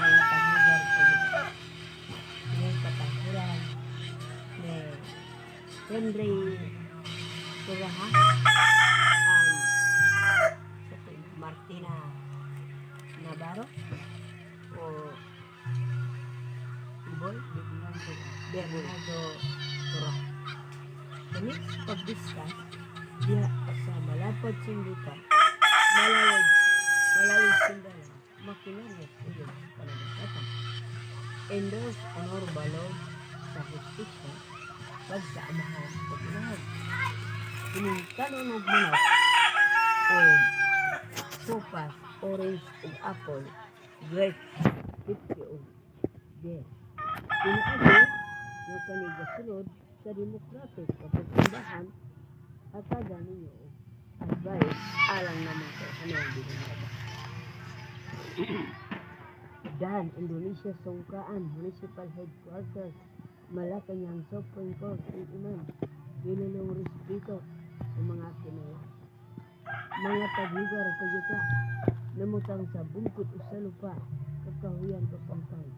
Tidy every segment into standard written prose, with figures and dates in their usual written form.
mga tagugar ko may katahuran may Henry Turaha Martina Navarro o Iboy Bernardo Turaha. Kami pag-discuss diya sa malapad sindita malawig sindala makinarya ulit panagkatan endorse honor balog sa hustisya pagkaamahan pag-inahan piningkanon og manok o sopas orange ug apple grape 50 og beer pinaagi nga kanigasunod sa demokratik kapag tindahan at kada ninyo advice alang naman sa kanang binigay. Dan, Indonesia Songkaan, Municipal Headquarters, Malacanang Supreme Court, Iman, binulong respeto sa mga kinaya. Mga tagugar sa yuta, namutang sa bungkot o sa lupa, kakahuyan kapangkang.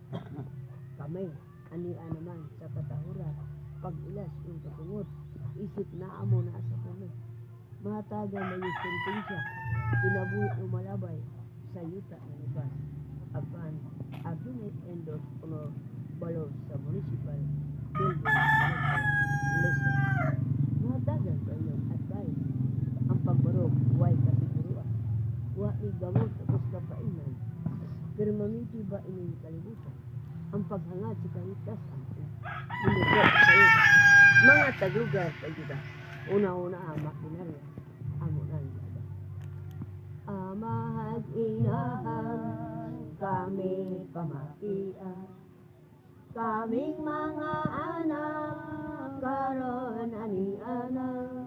Kami, ania naman sa katahuran, pag-ilas yung katungod, isip na amo na sa kami. Mahatagan na yung sentensya, pinabuhi o malabay sa yuta na lupa. Apan, adunay endorse honor balog sa municipal building Luzon. Mahatagan sa inyong advice, ang pagbarog, huwag kasiguruan. Huwag gamot tapos kapainan. Pero mamiti ba inyong kalibutan? Ang paghangad sa kaligtasan, binukot sa iyo. Mga tagugar sa yuta, una-una ang makinarya, amo ng yada. Amahag inahan, kami pamakian, kaming mga anak, karon ani anak,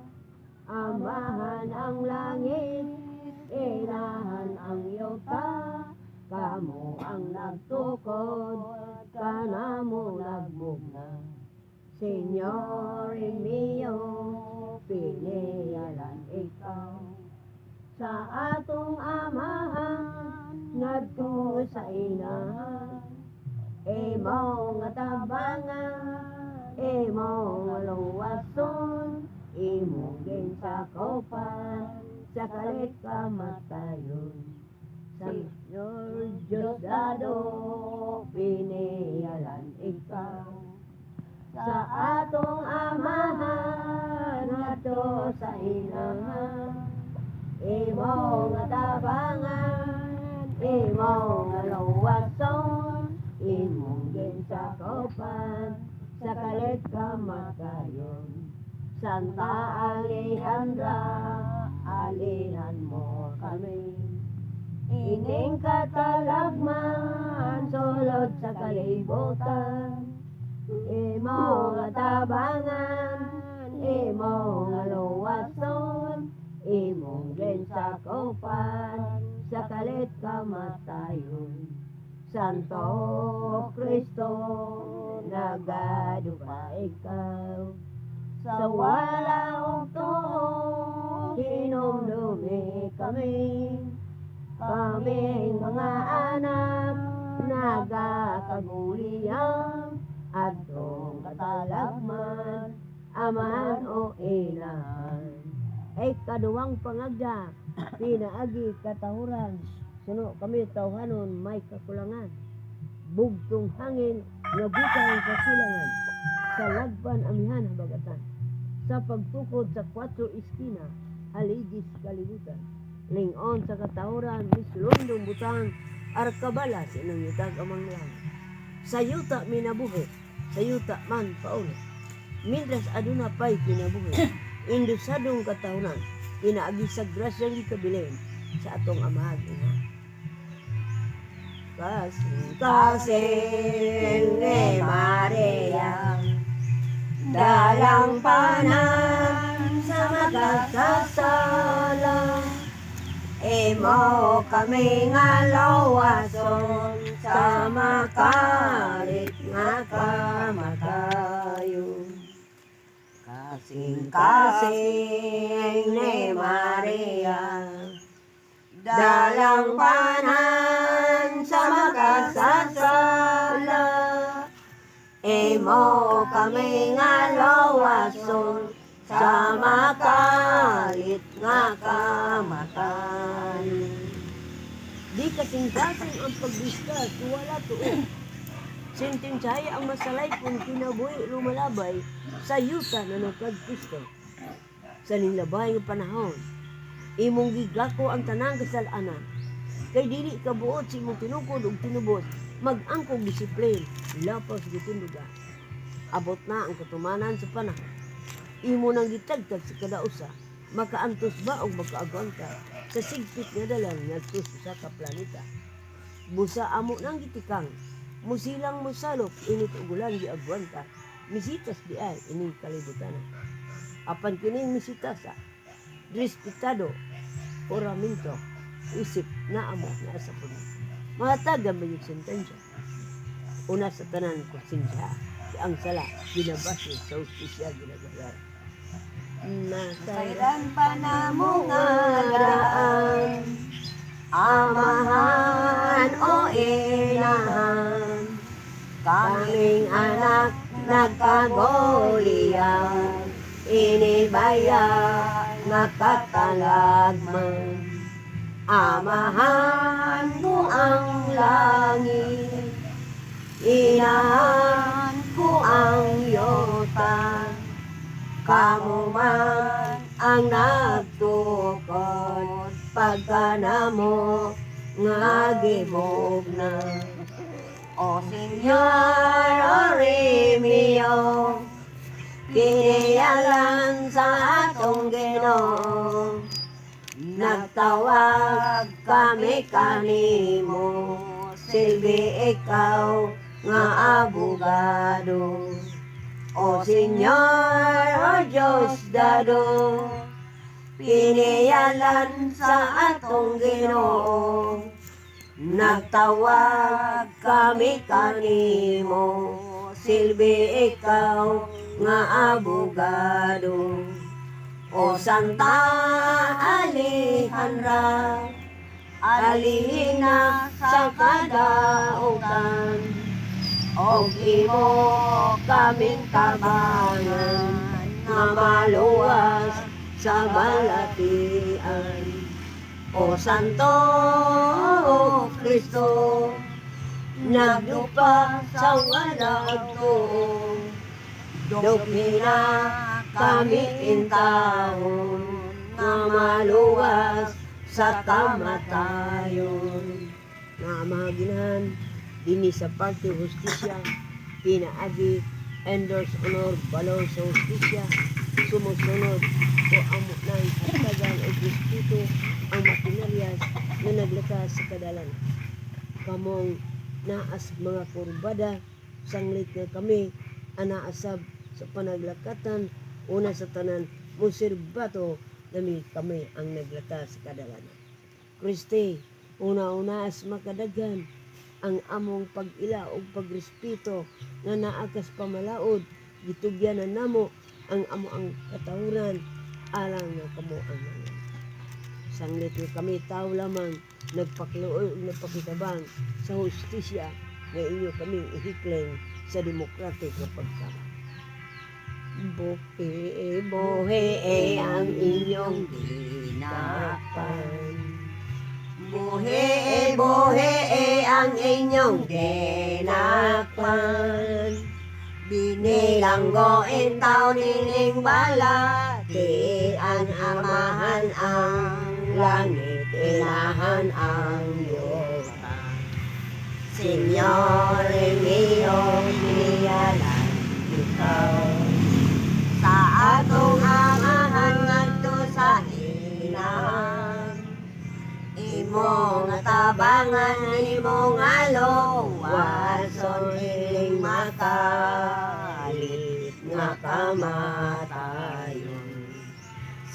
amahan ang langit, inahan ang yuta, kamo ang nagtukod, kanamo nagbugna. Senyor mio, piniyalan ikaw, sa atong amahan, ngadto sa inahan, imo nga tabangan, imo nga luwason, imo ginsakopan, sa kalit kamatayon. Senyor Diosdado, piniyalan ikaw, sa atong amahan, ngadto sa inahan, imo nga tabangan, imo nga luwason, imong ginsakopan, sa kalit kamatayon. Santa Alejandra, alihan mo kami, ining katalagman, sulod sa kalibutan, imo nga tabangan, imo nga luwason, imong ginsakopan, sa kalit kamatayon. Santo Cristo, nagadupa ikaw, sa wala og tuo, hinumdumi kami, kaming mga anak, nagakaguliang, adtong katalagman, amahan o inahan. Ay kaduwang pangagda, pinaagi katahuran, suno kami tawhanon may kakulangan. Bugtong hangin, nabutang sa silangan, sa lagpan amihan habagatan. Sa pagtukod sa 4 iskina, haligis kalibutan. Lingon sa katahuran, mislundong butang, arkabala sinang yutag amang lang. Sa yuta minabuhi, sa yuta man paulo. Mindras aduna pa'y kinabuhi, indusadong katahunan, pinaagi sa grasyang ikabilin sa atong amahag ina. Kasing ni Maria, dalang panan sa magkasasala, imo kami nga lawason sa makarit nga kamatayon. Kasing ni Maria, dalang panan sa kami nga lawason sa makalit nga kamatan. Di kasing-kasing ang pagbistas, wala tuon. Sentensyahe ang masalay kung kinabuhi lumalabay sa yuta na nagkagpisto. Sa nilabay ng panahon, imong giglako ang tanang kasalanan. Kay dili kabuot si imong tinukod ug tinubos, mag-angkog disiplin, lapas gitinduga. Abot na ang katumanan sa panahon. Imo nang gitagtag sa kadausa, makaantos ba o makaagwanta sa sigpit nga dalan ngadto sa ka planeta. Busa amo nang gitikang, musilang mosalop init ugulan giagwanta, misitas di ay ining kalibutan. Apan kining misitasa, respetado, oramento, isip na amo na sa puno. Mahatagan ba yung sentensya? Una sa tanan ko sinsya, ang sala, ginabasi sa ustisya ginagalar. Kailan pa na mo nga daan, amahan o inahan, kaming anak nagkagolian, inibaya nakatalagman. Amahan mo ang langit, inahan ko ang yuta, kamo man ang nagtukod, pagka na mo nga gibog na. O Senyor, o Remio, kiniyalan sa atong Ginoo, nagtawag kami kanimo, silbi ikaw nga abogado. O Senyor, o Diyos dado, piniyalan sa atong Ginoo, nagtawag kami kanimo, silbi ikaw nga abogado. O Santa Alejandra, alihina sa kadautan, og imo kaming tabangan, nga maluwas sa balatian. O Santo Cristo, nagdupa sa walang tuong, dugina kami intahon, nga maluwas sa kamatayon. Nga mahaginan, dini sa parte hustisya, pinaagi, endorse, honor, valor sa hustisya, sumusunod o amo ng katagan o espiritu ang makinaryas na naglakas sa kadalan. Kamong naas mga kurbada, sanglit na kami, anaasab sa panaglakatan, una sa tanan, muserbato, nami kami ang naglakas sa kadalan. Kriste, una-unaas makadaghan, ang among pag-ila o pagrespeto nga naakas pamalaod, gitugyanan namo ang amo ang katawuran, alang nga kamo ang mga. Sanglit nga kami tao lamang, nagpakiluoy o nagpakitabang sa hustisya nga inyo kami ihikling sa demokratik na pagkama. Buhi ang inyong dinapan. Buhi ang inyong dinapan. Binilanggoin taon nining bala, tian amahan ang langit, inahan ang yuta. Senyor mio, niyalan ikaw, sa atong amahan ngadto sa inahan. Imong tabangan, imong alowason, iling makalit nga kamatayon.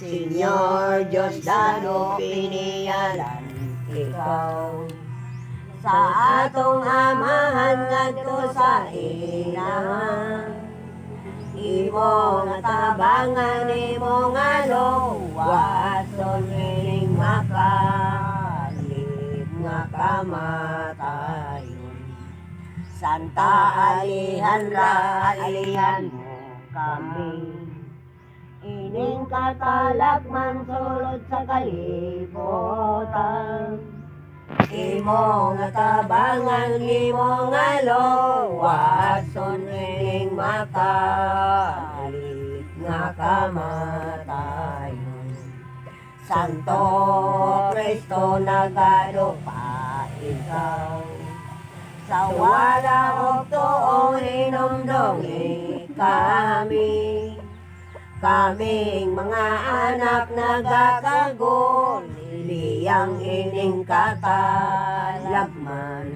Senyor Diyos dado, piniyalan ikaw, sa atong amahan ngadto sa inahan. Imong tabangan, imong alowason, iling makalit nga kamatayon. Santa Alejandra, alihan mo kami. Ining katalagman sulod sa kalibutan. Imo nga tabangan, imo nga luwason, ining makalit nga kamatayon. Santo Cristo nagado pa ikaw. Sa wala og tuong hinumdumi kami. Kaming mga anak nagakagol, liyang ining katalagman,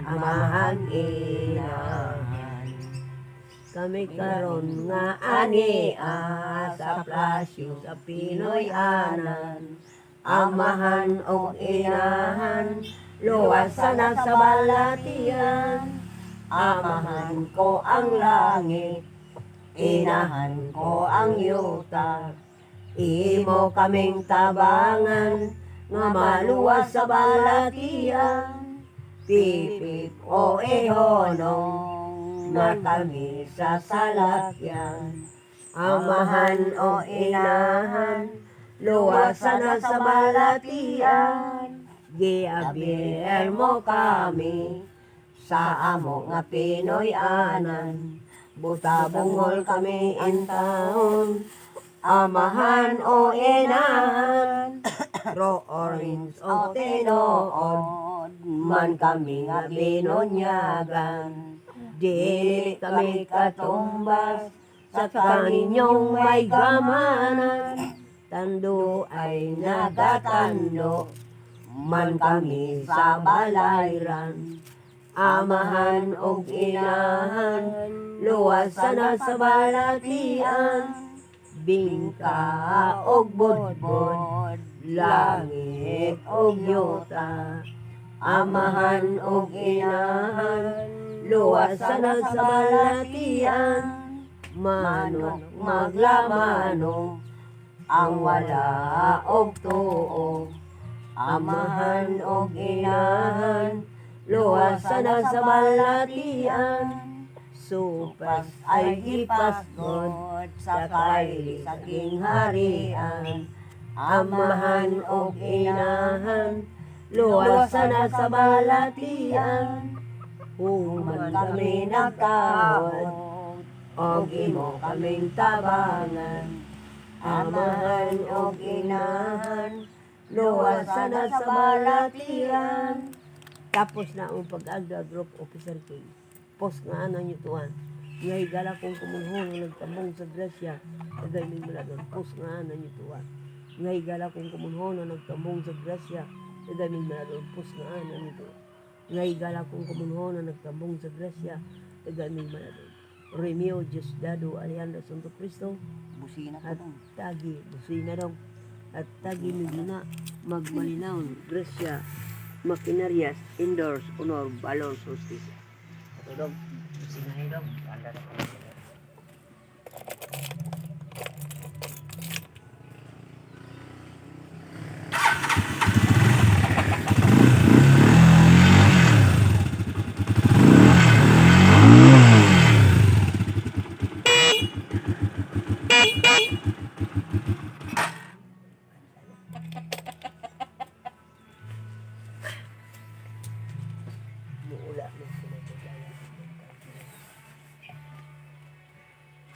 amahan inahan. Kami karon nga ania sa plasyo sa Pinoy anan, amahan o inahan, luwasan na sa balatian. Amahan ko ang langit, inahan ko ang yuta. Imo kaming tabangan, nga maluwas sa balatian. Pipip o ihonong, na kami sa salakyan. Amahan o inahan, luwasan na sa balatian. Giabir mo kami, sa amo nga Pinoy anan. Buta bungol kami intahon, amahan o inahan. Ro orange o tinood, man kami nga binonyagan. Dili kami katumbas, sa kaninyong may gamanan. Tando ay nagatando, man kami sa balayran. Amahan o inahan, luwasan na sa balatian. Bingka o budbud, langit o yuta. Amahan o inahan, luwasan na sa balatian. Manok maglamano, ang wala og tuo. Amahan o inahan, luwasan na sa balatian. Supas ay ipasgod sa kailisaging harian. Amahan o inahan, luwasan na sa balatian. Human kami nagkaon, og imo kaming tabangan. Amahan o inahan, luwasan na sa balatian. Tapos na ang pag-agda group officer kay post nga ana nyo tuwan. Ngay gala kong kumunhon nga nagtambong sa grasya, tagay may maladon, post nga ana nyo tuwan. Ngay gala kong kumunhon nga nagtambong sa grasya, tagay may maladon, post nga ana nyo tuwan. Ngay gala kong kumunhon nga nagtambong sa grasya, tagay may maladon. Remio Diosdado Alejandro Santo Cristo, Busina at ko dong. tagi, busina dong, at tagi Medina, Magmalinaw, Grasya, Maquinarias, Indoors, Honor, Balon, Solstice. Ito dong, businahin dong. Anda na kami. Muula mo sila sa daya.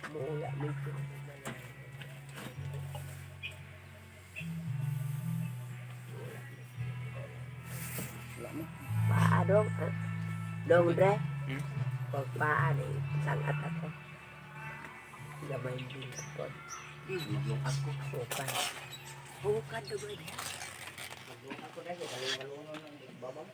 Muula mo sila sa daya. Wala mo. Paa dong, dong Dre. Pag paa na sangat ako. Gamay din ako. Maglungkas ko. Sukan. Sukan na ba niya? Maglungkas ko dahil. Kalungan ng babang.